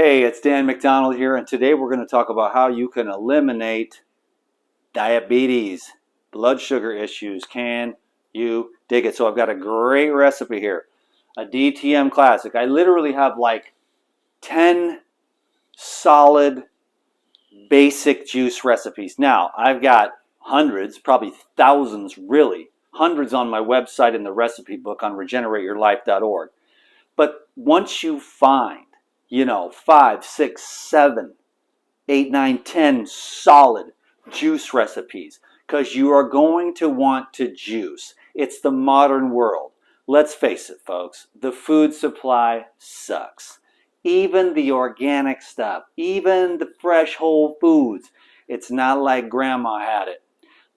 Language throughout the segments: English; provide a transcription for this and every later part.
Hey, it's Dan McDonald here, and today we're going to talk about how you can eliminate diabetes, blood sugar issues. Can you dig it? So I've got a great recipe here, a DTM classic. I literally have like 10 solid basic juice recipes. Now, I've got hundreds, probably thousands really, hundreds on my website in the recipe book on regenerateyourlife.org. But once you find 5, 6, 7, 8, 9, 10 solid juice recipes, because you are going to want to juice. It's the modern world. Let's face it, folks, the food supply sucks. Even the organic stuff, even the fresh whole foods, it's not like grandma had it.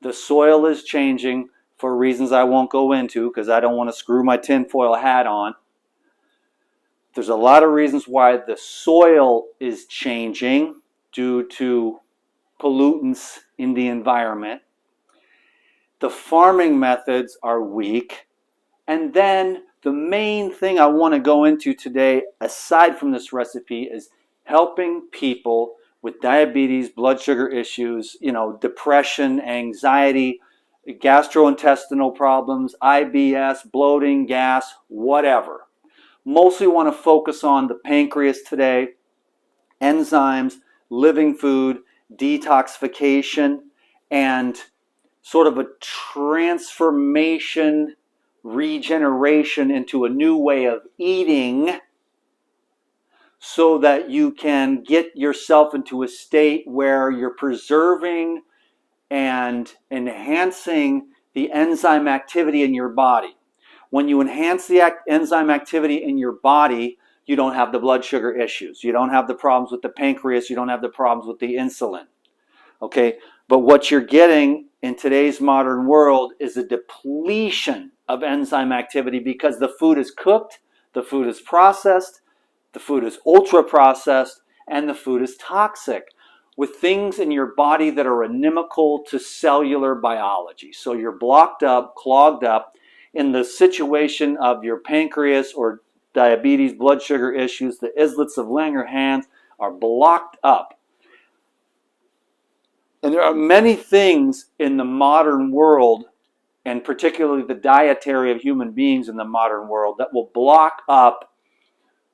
The soil is changing for reasons I won't go into because I don't want to screw my tinfoil hat on. There's a lot of reasons why the soil is changing due to pollutants in the environment. The farming methods are weak. And then the main thing I want to go into today, aside from this recipe, is helping people with diabetes, blood sugar issues, depression, anxiety, gastrointestinal problems, IBS, bloating, gas, whatever. Mostly want to focus on the pancreas today, enzymes, living food, detoxification, and sort of a transformation, regeneration into a new way of eating so that you can get yourself into a state where you're preserving and enhancing the enzyme activity in your body. When you enhance the enzyme activity in your body, you don't have the blood sugar issues. You don't have the problems with the pancreas. You don't have the problems with the insulin. Okay? But what you're getting in today's modern world is a depletion of enzyme activity because the food is cooked, the food is processed, the food is ultra processed, and the food is toxic with things in your body that are inimical to cellular biology. So you're blocked up, clogged up, in the situation of your pancreas or diabetes, blood sugar issues, the islets of Langerhans are blocked up. And there are many things in the modern world, and particularly the dietary of human beings in the modern world, that will block up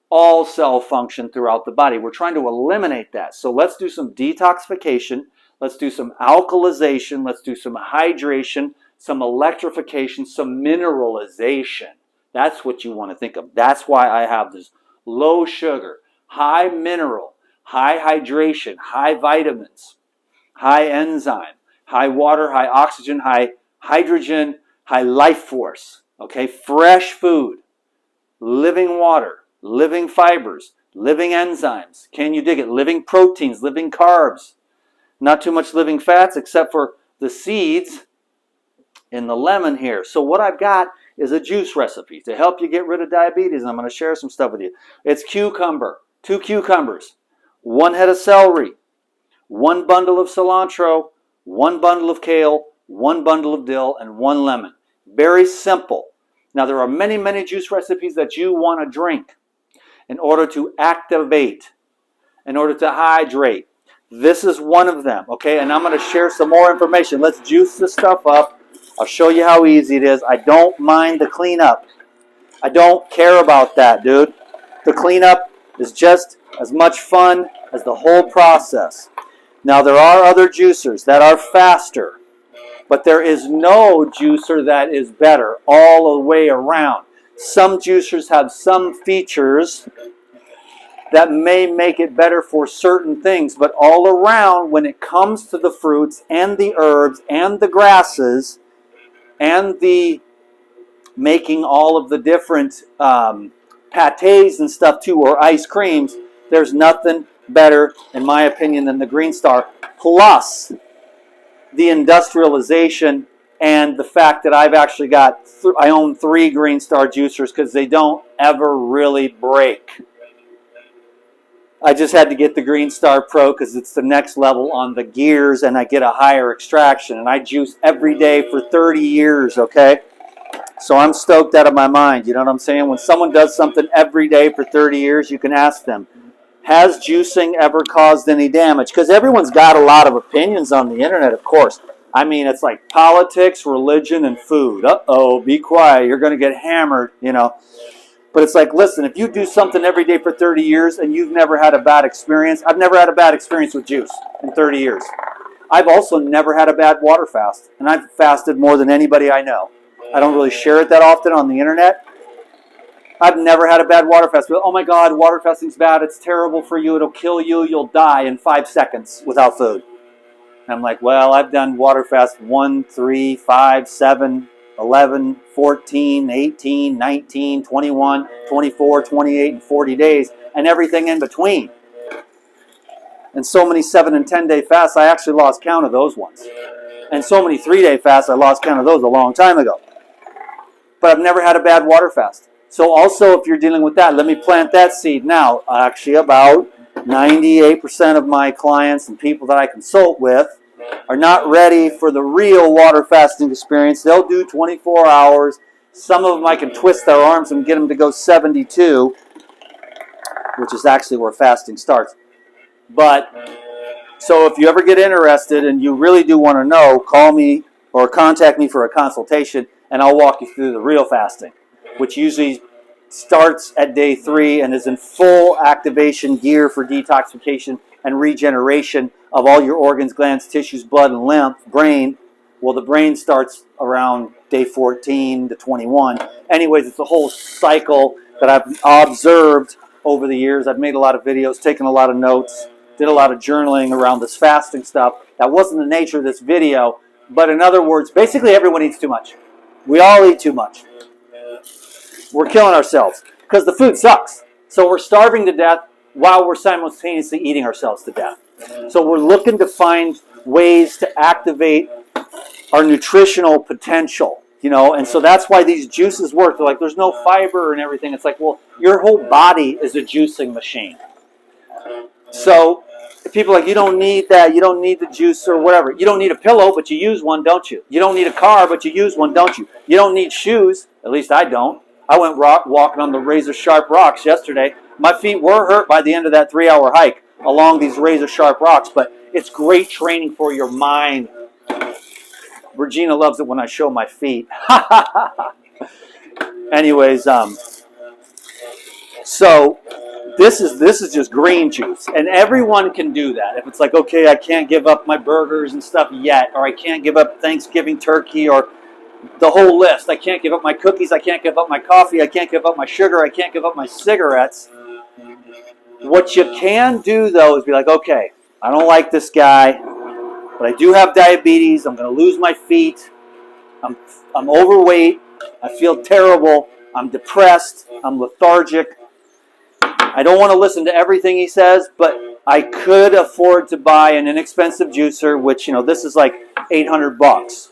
all cell function throughout the body. We're trying to eliminate that. So let's do some detoxification. Let's do some alkalization. Let's do some hydration, some electrification, some mineralization. That's what you want to think of. That's why I have this low sugar, high mineral, high hydration, high vitamins, high enzyme, high water, high oxygen, high hydrogen, high life force. Okay, fresh food, living water, living fibers, living enzymes. Can you dig it? Living proteins, living carbs. Not too much living fats except for the seeds in the lemon here. So what I've got is a juice recipe to help you get rid of diabetes. I'm going to share some stuff with you. It's cucumber, 2 cucumbers, 1 head of celery, 1 bundle of cilantro, 1 bundle of kale, 1 bundle of dill, and 1 lemon. Very simple. Now there are many, many juice recipes that you want to drink in order to activate, in order to hydrate. This is one of them, okay? And I'm going to share some more information. Let's juice this stuff up. I'll show you how easy it is. I don't mind the cleanup. I don't care about that, dude. The cleanup is just as much fun as the whole process. Now, there are other juicers that are faster, but there is no juicer that is better all the way around. Some juicers have some features that may make it better for certain things, but all around, when it comes to the fruits and the herbs and the grasses, and the making all of the different pâtés and stuff too, or ice creams, there's nothing better, in my opinion, than the Green Star. Plus the industrialization and the fact that I've actually got, I own 3 Green Star juicers because they don't ever really break. I just had to get the Green Star Pro because it's the next level on the gears and I get a higher extraction. And I juice every day for 30 years, okay? So I'm stoked out of my mind, you know what I'm saying? When someone does something every day for 30 years, you can ask them, Has juicing ever caused any damage? Because everyone's got a lot of opinions on the internet, of course. I mean, it's like politics, religion, and food. Uh-oh, be quiet. You're going to get hammered, you know. But it's like, listen, if you do something every day for 30 years and you've never had a bad experience, I've never had a bad experience with juice in 30 years. I've also never had a bad water fast, and I've fasted more than anybody I know. I don't really share it that often on the internet. I've never had a bad water fast. Oh my God, water fasting's bad. It's terrible for you. It'll kill you. You'll die in 5 seconds without food. And I'm like, well, I've done water fast 1, 3, 5, 7, 11, 14, 18, 19, 21, 24, 28, and 40 days, and everything in between. And so many 7 and 10-day fasts, I actually lost count of those ones. And so many 3-day fasts, I lost count of those a long time ago. But I've never had a bad water fast. So also, if you're dealing with that, let me plant that seed now. Actually, about 98% of my clients and people that I consult with are not ready for the real water fasting experience. They'll do 24 hours. Some of them I can twist their arms and get them to go 72, which is actually where fasting starts. But, so if you ever get interested and you really do want to know, call me or contact me for a consultation, and I'll walk you through the real fasting, which usually starts at day 3 and is in full activation gear for detoxification and regeneration of all your organs, glands, tissues, blood, and lymph, brain. Well, the brain starts around day 14 to 21. Anyways, it's a whole cycle that I've observed over the years. I've made a lot of videos, taken a lot of notes, did a lot of journaling around this fasting stuff. That wasn't the nature of this video, but in other words, basically everyone eats too much. We all eat too much. We're killing ourselves because the food sucks. So we're starving to death while we're simultaneously eating ourselves to death. So we're looking to find ways to activate our nutritional potential, you know, and so that's why these juices work. They're like, there's no fiber and everything. It's like, well, your whole body is a juicing machine. So people are like, you don't need that. You don't need the juice or whatever. You don't need a pillow, but you use one, don't you? You don't need a car, but you use one, don't you? You don't need shoes. At least I don't. I went walking on the razor-sharp rocks yesterday. My feet were hurt by the end of that 3-hour hike along these razor-sharp rocks, but it's great training for your mind. Regina loves it when I show my feet. Anyways, so this is just green juice, and everyone can do that. If it's like, okay, I can't give up my burgers and stuff yet, or I can't give up Thanksgiving turkey, or the whole list. I can't give up my cookies. I can't give up my coffee. I can't give up my sugar. I can't give up my cigarettes. What you can do, though, is be like, okay, I don't like this guy, but I do have diabetes. I'm going to lose my feet. I'm overweight. I feel terrible. I'm depressed. I'm lethargic. I don't want to listen to everything he says, but I could afford to buy an inexpensive juicer, which, you know, this is like $800.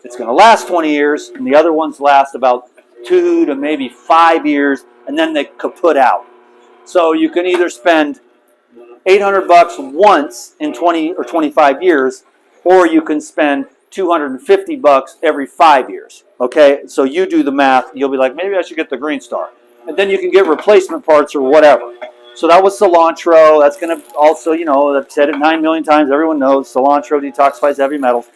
It's going to last 20 years, and the other ones last about 2 to maybe 5 years, and then they kaput out. So you can either spend $800 once in 20 or 25 years, or you can spend $250 every 5 years. Okay, so you do the math. You'll be like, maybe I should get the Green Star, and then you can get replacement parts or whatever. So that was cilantro. That's going to also, you know, I've said it 9 million times. Everyone knows cilantro detoxifies heavy metals.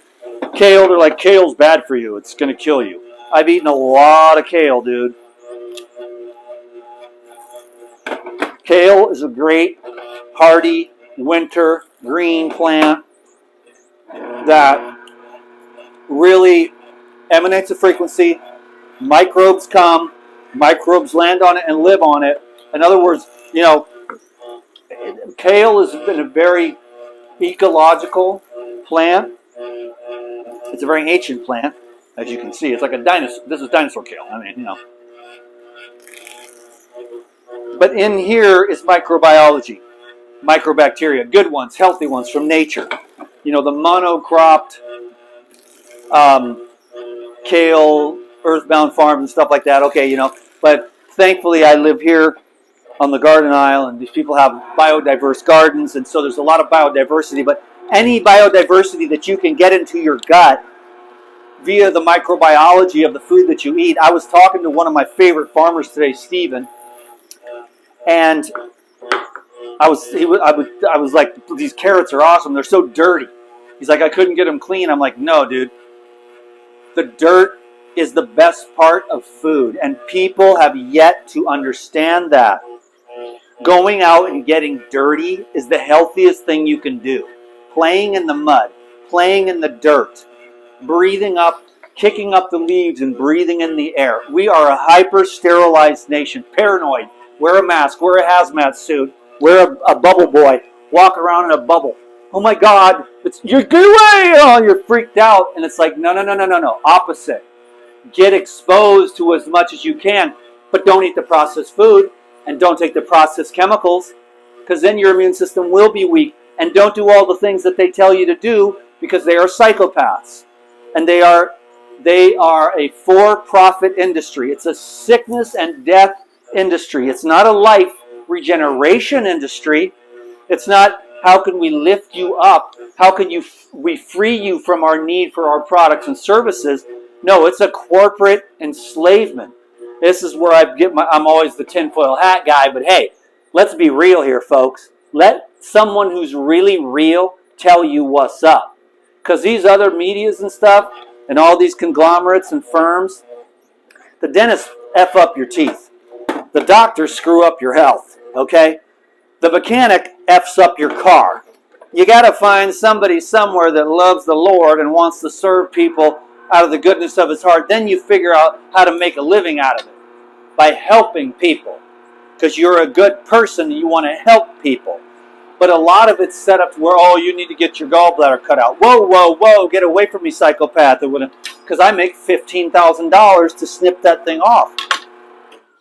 Kale, they're like, kale's bad for you. It's going to kill you. I've eaten a lot of kale, dude. Kale is a great, hardy, winter, green plant that really emanates a frequency. Microbes come. Microbes land on it and live on it. In other words, you know, kale has been a very ecological plant. It's a very ancient plant, as you can see. It's like a dinosaur. This is dinosaur kale. I mean, you know. But in here is microbiology, microbacteria, good ones, healthy ones from nature. You know, the monocropped kale, earthbound farms and stuff like that. Okay, you know, but thankfully I live here on the Garden Isle, and these people have biodiverse gardens, and so there's a lot of biodiversity. But any biodiversity that you can get into your gut via the microbiology of the food that you eat. I was talking to one of my favorite farmers today, Stephen, and I was like, these carrots are awesome. They're so dirty. He's like, I couldn't get them clean. I'm like, no, dude. The dirt is the best part of food, and people have yet to understand that. Going out and getting dirty is the healthiest thing you can do. Playing in the mud, playing in the dirt, breathing up, kicking up the leaves and breathing in the air. We are a hyper-sterilized nation, paranoid. Wear a mask, wear a hazmat suit, wear a bubble boy, walk around in a bubble. Oh my God, you're get away! Oh, you're freaked out. And it's like, no. Opposite. Get exposed to as much as you can, but don't eat the processed food and don't take the processed chemicals, because then your immune system will be weak. And don't do all the things that they tell you to do, because they are psychopaths. And they are a for-profit industry. It's a sickness and death industry. It's not a life regeneration industry. It's not how can we lift you up? How can we free you from our need for our products and services? No, it's a corporate enslavement. This is where I'm always the tinfoil hat guy, but hey, let's be real here, folks. Let someone who's really real tell you what's up. Because these other medias and stuff, and all these conglomerates and firms, the dentists F up your teeth. The doctors screw up your health, okay? The mechanic F's up your car. You got to find somebody somewhere that loves the Lord and wants to serve people out of the goodness of his heart. Then you figure out how to make a living out of it by helping people, because you're a good person and you want to help people. But a lot of it's set up to where, oh, you need to get your gallbladder cut out. Whoa, get away from me, psychopath. Because I make $15,000 to snip that thing off.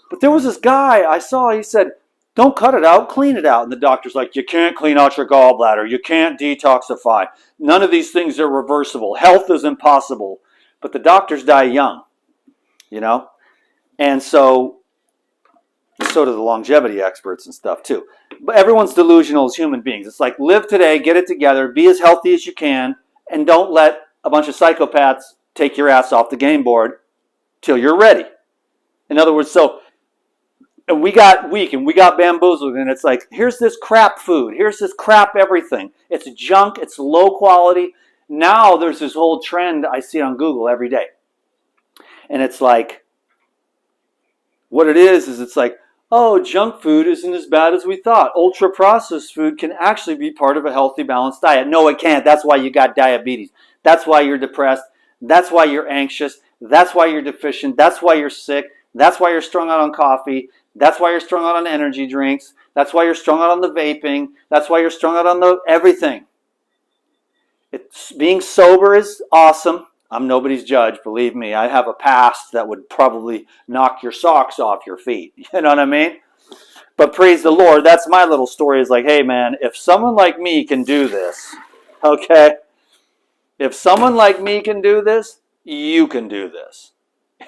But there was this guy I saw, he said, don't cut it out, clean it out. And the doctor's like, you can't clean out your gallbladder. You can't detoxify. None of these things are reversible. Health is impossible. But the doctors die young, you know? And so do the longevity experts and stuff too. But everyone's delusional as human beings. It's like, live today, get it together, be as healthy as you can, and don't let a bunch of psychopaths take your ass off the game board till you're ready. In other words, and we got weak and we got bamboozled, and it's like, here's this crap food, here's this crap everything. It's junk, it's low quality. Now there's this whole trend I see on Google every day. And it's like, what it is it's like, oh, junk food isn't as bad as we thought. Ultra-processed food can actually be part of a healthy, balanced diet. No, it can't. That's why you got diabetes. That's why you're depressed. That's why you're anxious. That's why you're deficient. That's why you're sick. That's why you're strung out on coffee. That's why you're strung out on energy drinks. That's why you're strung out on the vaping. That's why you're strung out on the everything. Being sober is awesome. I'm nobody's judge, believe me. I have a past that would probably knock your socks off your feet. You know what I mean? But praise the Lord, that's my little story. Is like, hey man, if someone like me can do this, okay? If someone like me can do this, you can do this.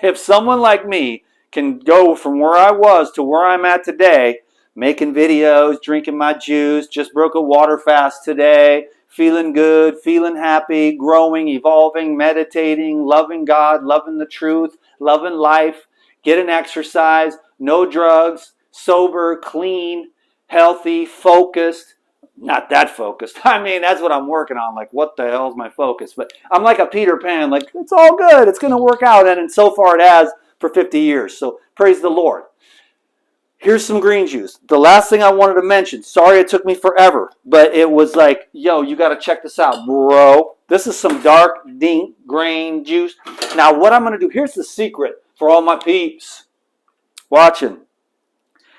If someone like me can go from where I was to where I'm at today, making videos, drinking my juice, just broke a water fast today, feeling good, feeling happy, growing, evolving, meditating, loving God, loving the truth, loving life, getting exercise, no drugs, sober, clean, healthy, focused. Not that focused. I mean, that's what I'm working on. Like, what the hell is my focus? But I'm like a Peter Pan. Like, it's all good. It's going to work out. And so far it has for 50 years. So praise the Lord. Here's some green juice. The last thing I wanted to mention. Sorry it took me forever. But it was like, yo, you got to check this out, bro. This is some dark, deep grain juice. Now, what I'm going to do, here's the secret for all my peeps watching.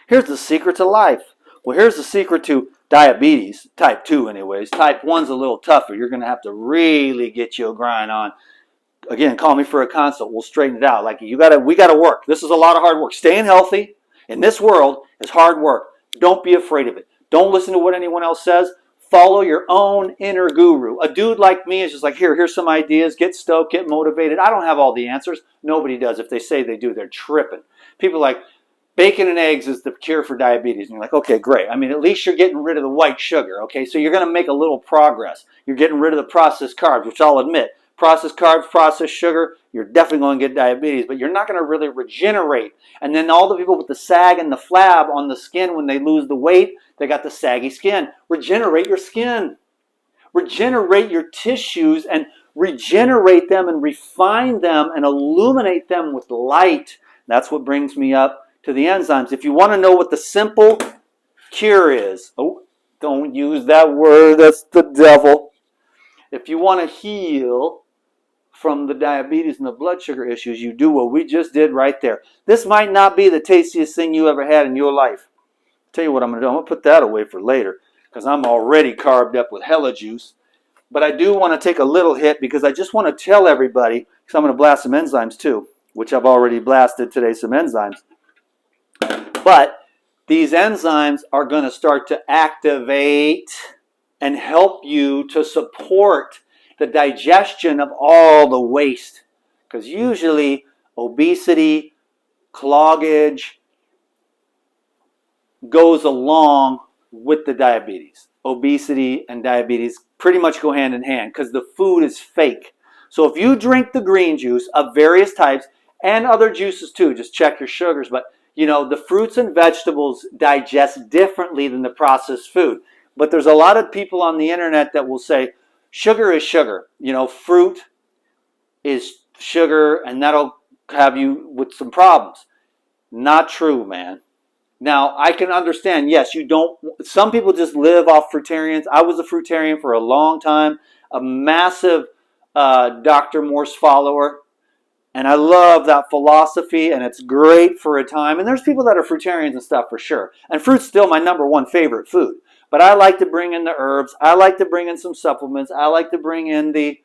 Here's the secret to life. Well, here's the secret to diabetes, type 2 anyways. Type 1's a little tougher. You're going to have to really get you a grind on. Again, call me for a consult. We'll straighten it out. Like, we got to work. This is a lot of hard work. Staying healthy in this world is hard work. Don't be afraid of it. Don't listen to what anyone else says. Follow your own inner guru. A dude like me is just like, here's some ideas. Get stoked, get motivated. I don't have all the answers. Nobody does. If they say they do, they're tripping. People are like, bacon and eggs is the cure for diabetes. And you're like, okay, great. I mean, at least you're getting rid of the white sugar, okay? So you're going to make a little progress. You're getting rid of the processed carbs, which I'll admit, processed carbs, processed sugar, you're definitely going to get diabetes, but you're not going to really regenerate. And then all the people with the sag and the flab on the skin, when they lose the weight, they got the saggy skin. Regenerate your skin. Regenerate your tissues and regenerate them and refine them and illuminate them with light. That's what brings me up to the enzymes. If you want to know what the simple cure is, oh, don't use that word, that's the devil. If you want to heal from the diabetes and the blood sugar issues, you do what we just did right there. This might not be the tastiest thing you ever had in your life. I'll tell you what I'm going to do. I'm going to put that away for later because I'm already carved up with hella juice. But I do want to take a little hit because I just want to tell everybody, because I'm going to blast some enzymes too, which I've already blasted today, some enzymes. But these enzymes are going to start to activate and help you to support the digestion of all the waste. Because usually obesity, cloggage goes along with the diabetes. Obesity and diabetes pretty much go hand in hand because the food is fake. So if you drink the green juice of various types and other juices too, just check your sugars. But you know, the fruits and vegetables digest differently than the processed food. But there's a lot of people on the internet that will say sugar is sugar. You know, fruit is sugar and that'll have you with some problems. Not true, man. Now, I can understand, yes, you don't, some people just live off fruitarians. I was a fruitarian for a long time, a massive Dr. Morse follower, and I love that philosophy, and it's great for a time. And there's people that are fruitarians and stuff for sure. And fruit's still my #1 favorite food. But I like to bring in the herbs. I like to bring in some supplements. I like to bring in the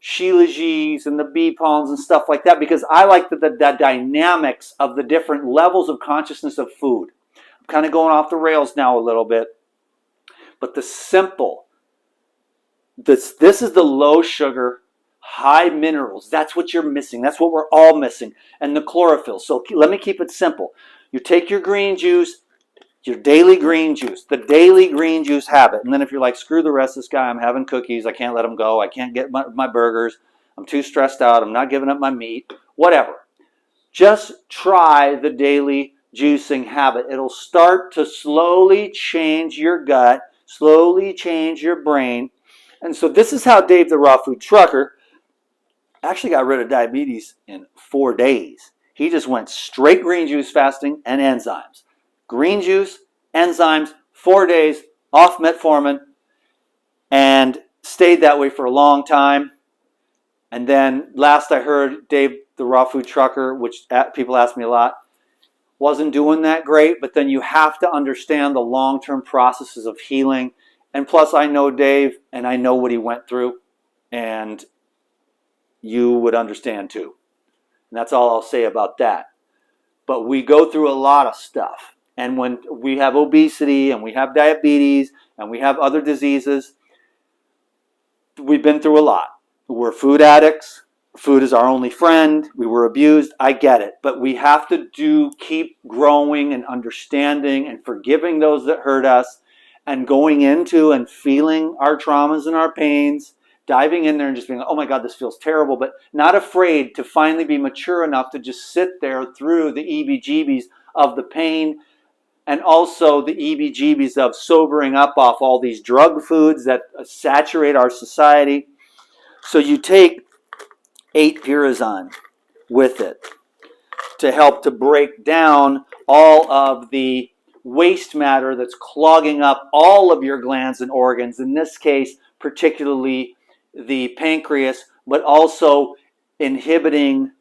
shilajits and the bee pollens and stuff like that because I like the dynamics of the different levels of consciousness of food. I'm kind of going off the rails now a little bit. But the simple, this is the low sugar, high minerals. That's what you're missing. That's what we're all missing. And the chlorophyll. So let me keep it simple. You take your green juice, your daily green juice, the daily green juice habit. And then if you're like, screw the rest of this guy, I'm having cookies, I can't let them go, I can't get my burgers, I'm too stressed out, I'm not giving up my meat, whatever. Just try the daily juicing habit. It'll start to slowly change your gut, slowly change your brain. And so this is how Dave the Raw Food Trucker actually got rid of diabetes in 4 days. He just went straight green juice fasting and enzymes. Green juice, enzymes, 4 days, off metformin, and stayed that way for a long time. And then last I heard, Dave, the Raw Food Trucker, which people ask me a lot, wasn't doing that great. But then you have to understand the long-term processes of healing. And plus, I know Dave, and I know what he went through, and you would understand too. And that's all I'll say about that. But we go through a lot of stuff. And when we have obesity and we have diabetes and we have other diseases, we've been through a lot. We're food addicts. Food is our only friend. We were abused. I get it. But we have to keep growing and understanding and forgiving those that hurt us and going into and feeling our traumas and our pains, diving in there and just being, oh my God, this feels terrible, but not afraid to finally be mature enough to just sit there through the EBGBs of the pain. And also the EBGBs of sobering up off all these drug foods that saturate our society. So you take 8-pyrazine with it to help to break down all of the waste matter that's clogging up all of your glands and organs. In this case, particularly the pancreas, but also inhibiting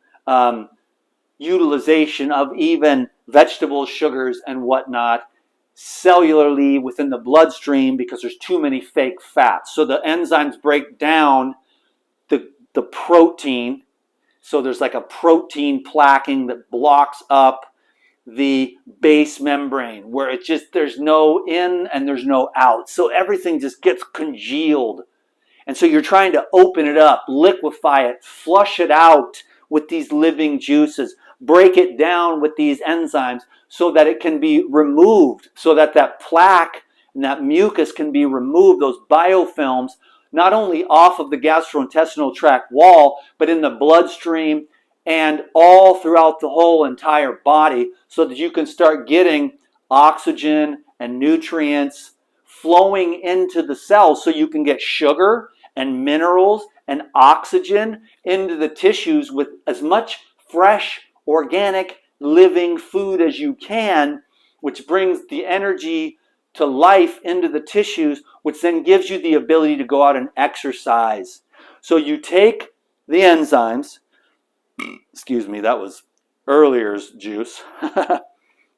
utilization of even vegetables, sugars, and whatnot cellularly within the bloodstream because there's too many fake fats. So the enzymes break down the protein. So there's like a protein plaquing that blocks up the base membrane where it just, there's no in and there's no out. So everything just gets congealed. And so you're trying to open it up, liquefy it, flush it out with these living juices, break it down with these enzymes so that it can be removed, so that that plaque and that mucus can be removed, those biofilms. not only off of the gastrointestinal tract wall, but in the bloodstream and all throughout the whole entire body, so that you can start getting oxygen and nutrients flowing into the cells, so you can get sugar and minerals and oxygen into the tissues with as much fresh, organic, living food as you can, which brings the energy to life into the tissues, which then gives you the ability to go out and exercise. So you take the enzymes, excuse me, that was earlier's juice.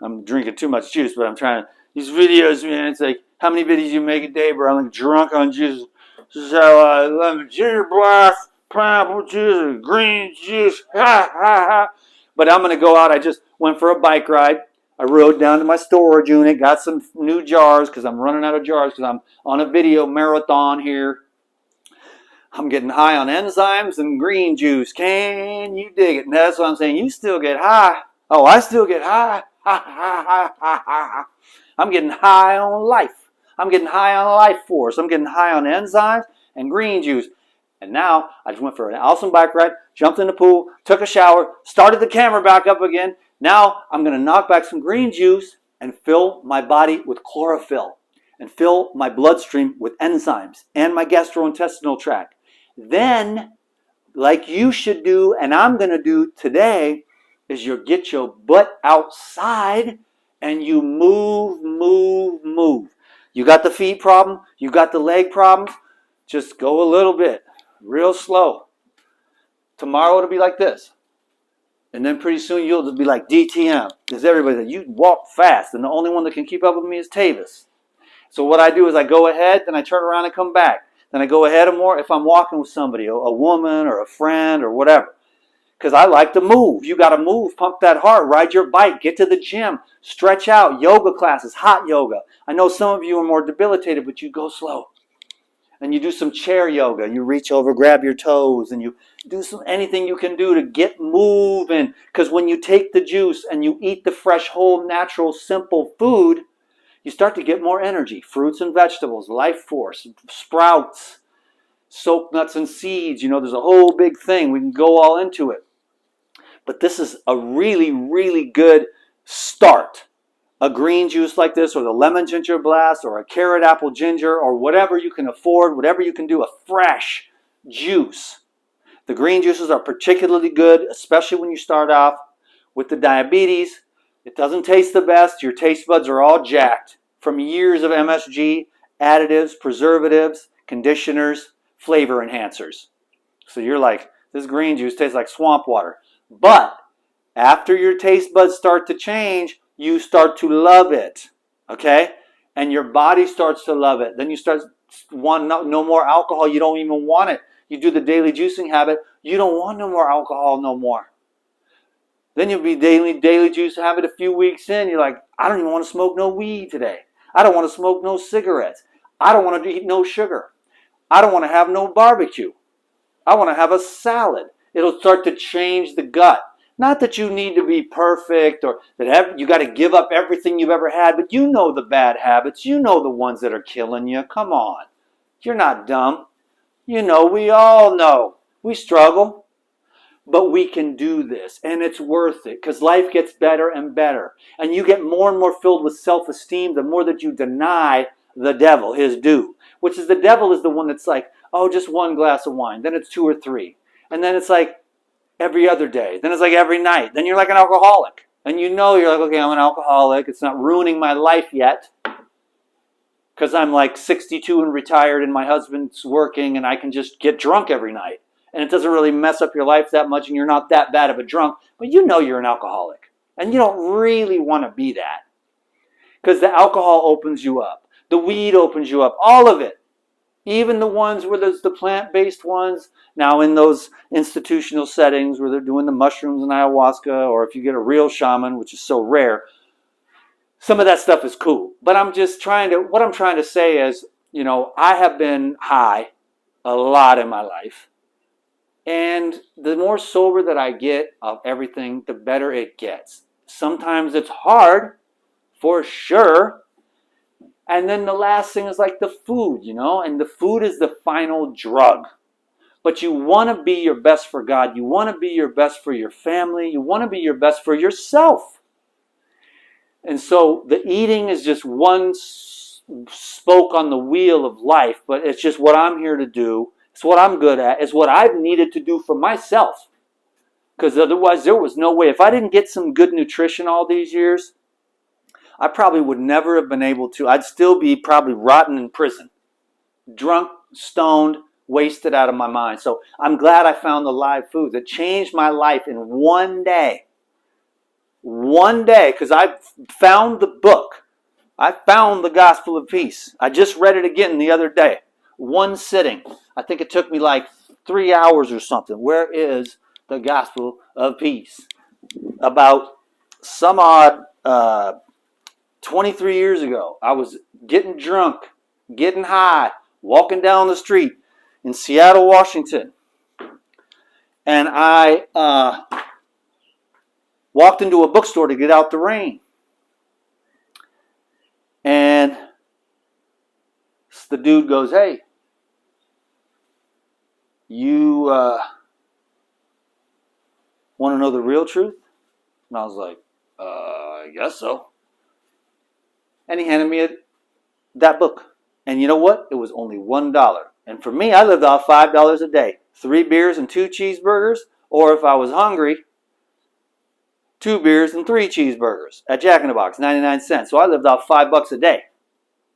I'm drinking too much juice, but I'm trying to, these videos, man, it's like, how many videos you make a day, bro? I'm like drunk on juice. So, lemon ginger blast, pineapple juice, green juice, ha, ha, ha. But I'm going to go out. I just went for a bike ride. I rode down to my storage unit, got some new jars because I'm running out of jars because I'm on a video marathon here. I'm getting high on enzymes and green juice. Can you dig it? And that's what I'm saying. You still get high. Oh, I still get high. Ha, ha, ha, ha, ha. I'm getting high on life. I'm getting high on life force. I'm getting high on enzymes and green juice. And now I just went for an awesome bike ride, jumped in the pool, took a shower, started the camera back up again. Now I'm going to knock back some green juice and fill my body with chlorophyll and fill my bloodstream with enzymes and my gastrointestinal tract. Then, like you should do, and I'm going to do today, is you get your butt outside and you move, move, move. You got the feet problem, you got the leg problems, just go a little bit, real slow. Tomorrow it'll be like this. And then pretty soon you'll just be like DTM. Because everybody, you walk fast, and the only one that can keep up with me is Tavis. So what I do is I go ahead, then I turn around and come back. Then I go ahead more if I'm walking with somebody, a woman or a friend or whatever. Because I like to move. You got to move, pump that heart, ride your bike, get to the gym, stretch out, yoga classes, hot yoga. I know some of you are more debilitated, but you go slow. And you do some chair yoga. You reach over, grab your toes, and you do anything you can do to get moving. Because when you take the juice and you eat the fresh, whole, natural, simple food, you start to get more energy. Fruits and vegetables, life force, sprouts, soaked nuts and seeds. You know, there's a whole big thing. We can go all into it. But this is a really, really good start. A green juice like this, or the lemon ginger blast, or a carrot apple ginger, or whatever you can afford, whatever you can do, a fresh juice. The green juices are particularly good, especially when you start off with the diabetes. It doesn't taste the best. Your taste buds are all jacked from years of MSG, additives, preservatives, conditioners, flavor enhancers. So you're like, this green juice tastes like swamp water. But after your taste buds start to change, you start to love it, okay? And your body starts to love it. Then you start wanting no more alcohol. You don't even want it. You do the daily juicing habit. You don't want no more alcohol no more. Then you'll be daily juice habit a few weeks in. You're like, I don't even want to smoke no weed today. I don't want to smoke no cigarettes. I don't want to eat no sugar. I don't want to have no barbecue. I want to have a salad. It'll start to change the gut. Not that you need to be perfect or that you got to give up everything you've ever had, but you know the bad habits. You know the ones that are killing you. Come on. You're not dumb. You know, we all know. We struggle. But we can do this, and it's worth it because life gets better and better. And you get more and more filled with self-esteem the more that you deny the devil his due. Which is the devil is the one that's like, oh, just one glass of wine. Then it's 2 or 3. And then it's like every other day. Then it's like every night. Then you're like an alcoholic. And you know you're like, okay, I'm an alcoholic. It's not ruining my life yet because I'm like 62 and retired and my husband's working and I can just get drunk every night. And it doesn't really mess up your life that much and you're not that bad of a drunk. But you know you're an alcoholic. And you don't really want to be that. Because the alcohol opens you up. The weed opens you up. All of it. Even the ones where there's the plant-based ones. Now in those institutional settings where they're doing the mushrooms and ayahuasca. Or if you get a real shaman, which is so rare. Some of that stuff is cool. But what I'm trying to say is, you know, I have been high a lot in my life. And the more sober that I get of everything, the better it gets. Sometimes it's hard, for sure. And then the last thing is like the food, you know, and the food is the final drug. But you want to be your best for God. You want to be your best for your family. You want to be your best for yourself. And so the eating is just one spoke on the wheel of life, but it's just what I'm here to do. It's what I'm good at. It's what I've needed to do for myself. Because otherwise there was no way. If I didn't get some good nutrition all these years, I probably would never have been able to. I'd still be probably rotten in prison. Drunk, stoned, wasted out of my mind. So I'm glad I found the live foods. It changed my life in one day. One day, because I found the book. I found the Gospel of Peace. I just read it again the other day. One sitting. I think it took me like 3 hours or something. Where is the Gospel of Peace? About some odd 23 years ago, I was getting drunk, getting high, walking down the street in Seattle, Washington. And I walked into a bookstore to get out the rain. And the dude goes, "Hey, you want to know the real truth?" And I was like, I guess so. And he handed me that book. And you know what? It was only $1. And for me, I lived off $5 a day. 3 beers and 2 cheeseburgers. Or if I was hungry, 2 beers and 3 cheeseburgers at Jack in the Box, 99 cents. So I lived off $5 a day,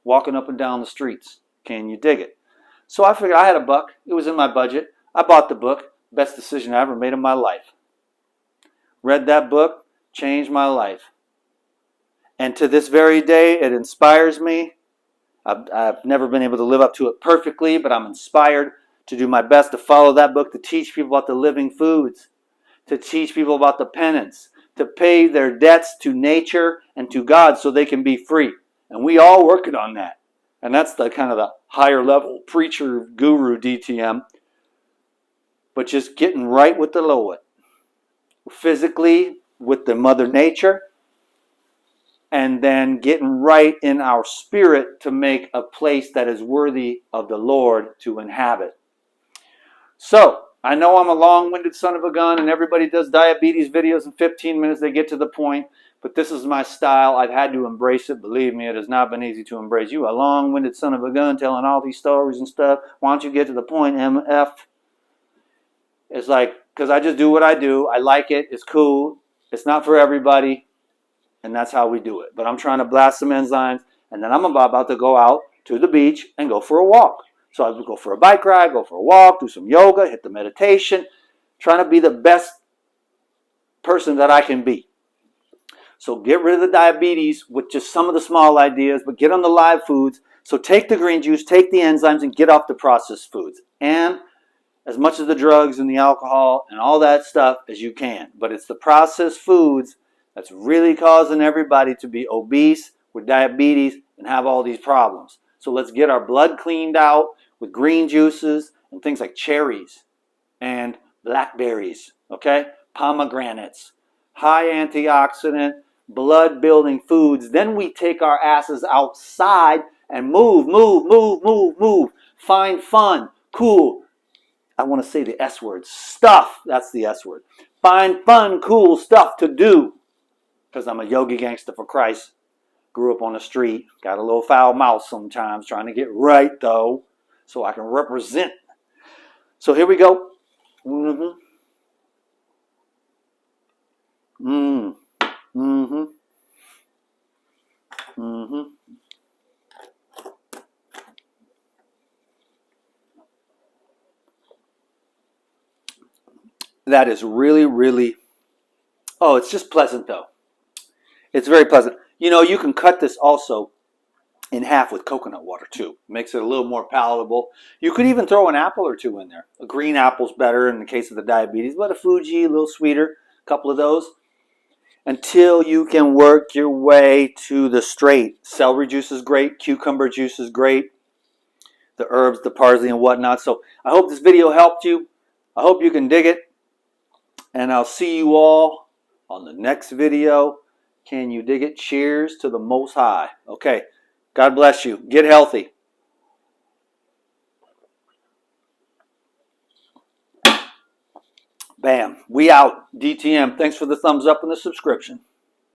walking up and down the streets. Can you dig it? So I figured I had $1. It was in my budget. I bought the book. Best decision I ever made in my life. Read that book, changed my life. And to this very day, it inspires me. I've never been able to live up to it perfectly, but I'm inspired to do my best to follow that book, to teach people about the living foods, to teach people about the penance, to pay their debts to nature and to God so they can be free. And we all working on that. And that's the kind of the higher level preacher guru DTM. But just getting right with the Lord. Physically with the Mother Nature. And then getting right in our spirit to make a place that is worthy of the Lord to inhabit. So, I know I'm a long-winded son of a gun and everybody does diabetes videos in 15 minutes. They get to the point. But this is my style. I've had to embrace it. Believe me, it has not been easy to embrace. You a long-winded son of a gun telling all these stories and stuff. Why don't you get to the point, MF? It's like, because I just do what I do. I like it. It's cool. It's not for everybody. And that's how we do it. But I'm trying to blast some enzymes. And then I'm about to go out to the beach and go for a walk. So I would go for a bike ride, go for a walk, do some yoga, hit the meditation. Trying to be the best person that I can be. So get rid of the diabetes with just some of the small ideas. But get on the live foods. So take the green juice, take the enzymes, and get off the processed foods. And as much of the drugs and the alcohol and all that stuff as you can. But it's the processed foods that's really causing everybody to be obese with diabetes and have all these problems. So let's get our blood cleaned out with green juices and things like cherries and blackberries, okay? Pomegranates, high antioxidant, blood-building foods. Then we take our asses outside and move. Find fun, cool. I want to say the S word, stuff. That's the S word. Find fun, cool stuff to do. Because I'm a yogi gangster for Christ. Grew up on the street. Got a little foul mouth sometimes. Trying to get right, though. So I can represent. So here we go. That is really, really... Oh, it's just pleasant, though. It's very pleasant. You know, you can cut this also in half with coconut water too. Makes it a little more palatable. You could even throw an apple or 2 in there. A green apple's better in the case of the diabetes, but a Fuji, a little sweeter, a couple of those. Until you can work your way to the straight. Celery juice is great. Cucumber juice is great. The herbs, the parsley and whatnot. So I hope this video helped you. I hope you can dig it. And I'll see you all on the next video. Can you dig it? Cheers to the Most High. Okay. God bless you. Get healthy. Bam. We out. DTM. Thanks for the thumbs up and the subscription.